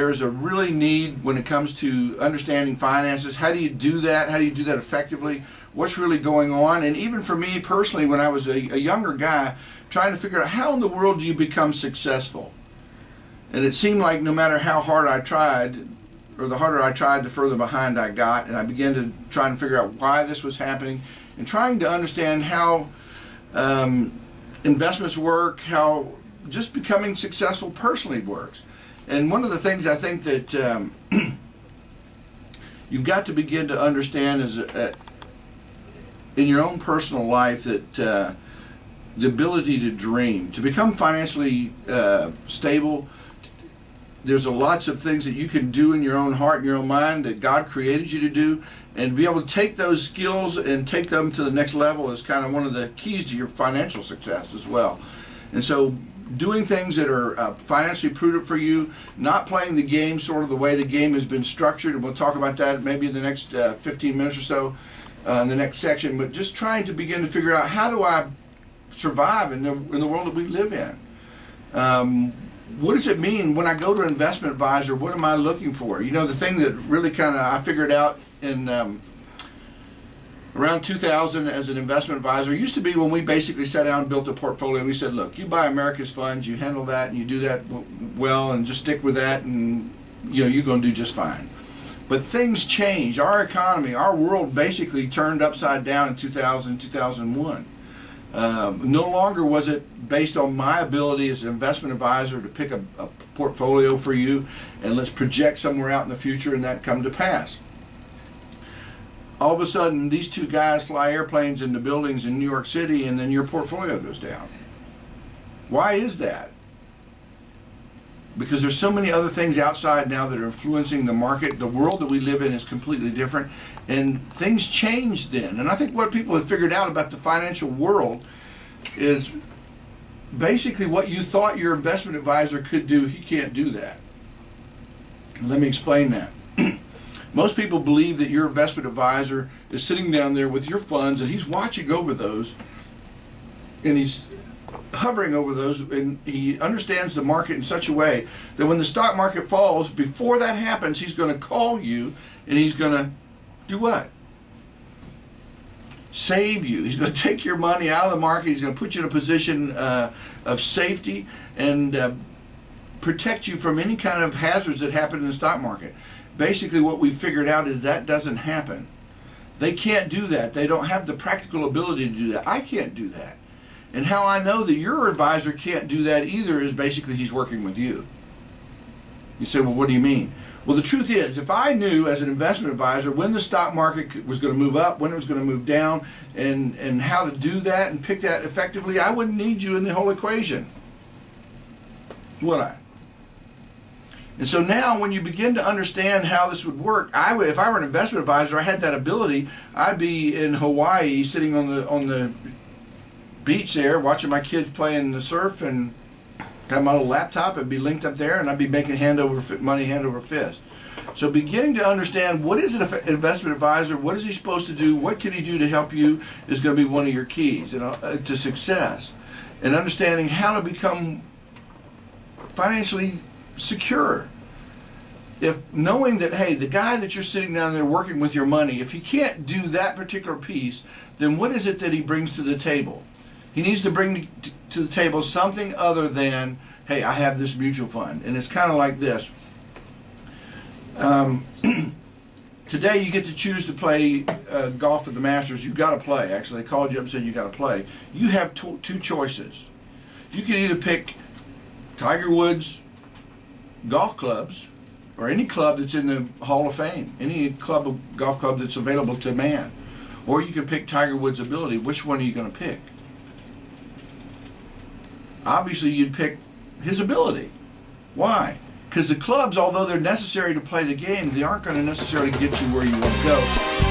there's a really need when it comes to understanding finances. How do you do that? How do you do that effectively? What's really going on? And even for me personally, when I was a younger guy, trying to figure out how in the world do you become successful? And it seemed like no matter how hard I tried, or the harder I tried, the further behind I got. And I began to try and figure out why this was happening, and trying to understand how investments work, how just becoming successful personally works. And one of the things I think that you've got to begin to understand is in your own personal life that the ability to dream, to become financially stable. There's lots of things that you can do in your own heart and your own mind that God created you to do, and be able to take those skills and take them to the next level is kind of one of the keys to your financial success as well. And so doing things that are financially prudent for you, not playing the game sort of the way the game has been structured, and we'll talk about that maybe in the next 15 minutes or so in the next section, but just trying to begin to figure out, how do I survive in the world that we live in? What does it mean when I go to an investment advisor? What am I looking for? You know, the thing that really kind of I figured out in around 2000 as an investment advisor used to be when we basically sat down and built a portfolio. We said, look, you buy America's funds, you handle that, and you do that well, and just stick with that, and you know, you're going to do just fine. But things changed. Our economy, our world basically turned upside down in 2000, 2001. No longer was it based on my ability as an investment advisor to pick a portfolio for you and let's project somewhere out in the future and that come to pass. All of a sudden, these two guys fly airplanes into buildings in New York City, and then your portfolio goes down. Why is that? Because there's so many other things outside now that are influencing the market. The world that we live in is completely different, and things changed then. And I think what people have figured out about the financial world is basically what you thought your investment advisor could do, he can't do that. Let me explain that. Most people believe that your investment advisor is sitting down there with your funds and he's watching over those, and he's hovering over those, and he understands the market in such a way that when the stock market falls, before that happens, he's going to call you and he's going to do what? Save you. He's going to take your money out of the market. He's going to put you in a position of safety and protect you from any kind of hazards that happen in the stock market. Basically what we figured out is that doesn't happen. They can't do that. They don't have the practical ability to do that. I can't do that. And how I know that your advisor can't do that either is basically he's working with you. You say, well, what do you mean? Well, the truth is, if I knew as an investment advisor when the stock market was going to move up, when it was going to move down, and how to do that and pick that effectively, I wouldn't need you in the whole equation, would I? And so now when you begin to understand how this would work, if I were an investment advisor, I had that ability, I'd be in Hawaii sitting on the beach there watching my kids playing the surf and have my little laptop and be linked up there, and I'd be making money hand over fist. So beginning to understand what is an investment advisor, what is he supposed to do, what can he do to help you is going to be one of your keys to success. And understanding how to become financially secure. If knowing that, hey, the guy that you're sitting down there working with your money, if he can't do that particular piece, then what is it that he brings to the table? He needs to bring to the table something other than, hey, I have this mutual fund. And it's kind of like this. Today you get to choose to play golf at the Masters. You've got to play. Actually, they called you up and said you got to play. You have two choices. You can either pick Tiger Woods golf clubs, or any club that's in the Hall of Fame, any golf club that's available to man. Or you can pick Tiger Woods' ability. Which one are you going to pick? Obviously you'd pick his ability. Why? Because the clubs, although they're necessary to play the game, they aren't going to necessarily get you where you want to go.